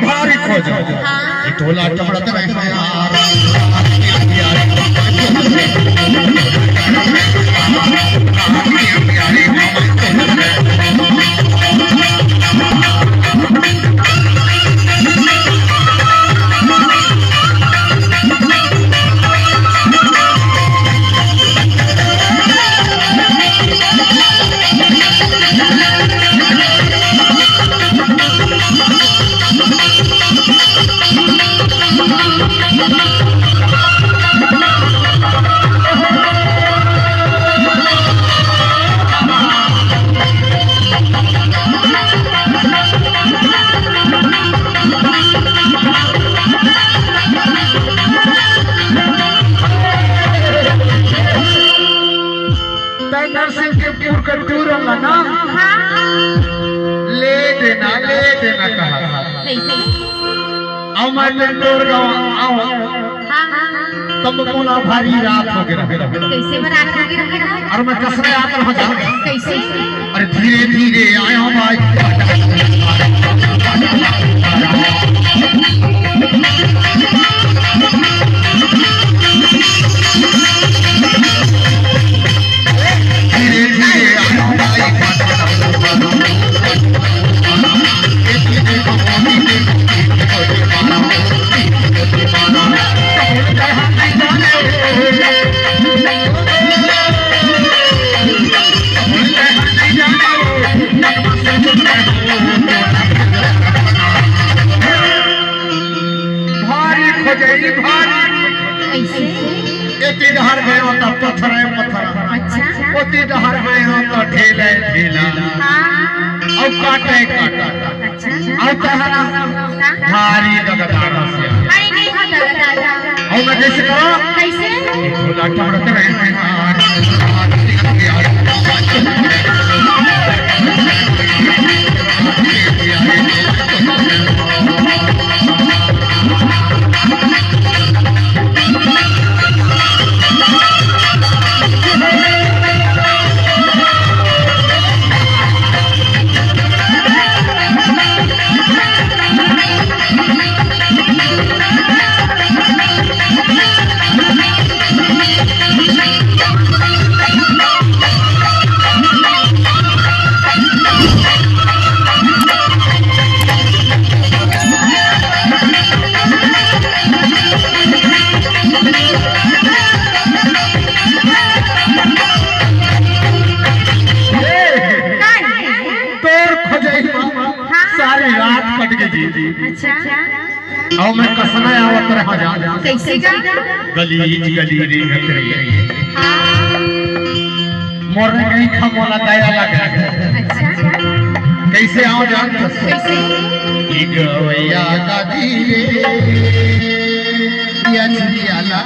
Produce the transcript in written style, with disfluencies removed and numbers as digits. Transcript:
भारी खोज टोला टमड़त रहे यार ले देना कहा आओ मैं तोर गाँव आओ तब मोला भारी रात हो गया कैसे में रात हो गया और मैं कसरे आकर हो जा कैसे अरे धीरे धीरे आया भाई डहर गए हो तब पत्थर है पत्थर अच्छा ओती डहर गए हो तो ढेले ढेला और काटे काटा अच्छा और कहना भारी दगदारा से अरे नहीं हो दादा और मैं कैसे करो कैसे टोला टमड़त रहे अच्छा आओ मैं कसना आवत रहा जा कैसे जा गली गली रे गतरी मोर नहीं खमोला दया लगा अच्छा कैसे आओ जान कैसे गवैया गादी रे या छियाला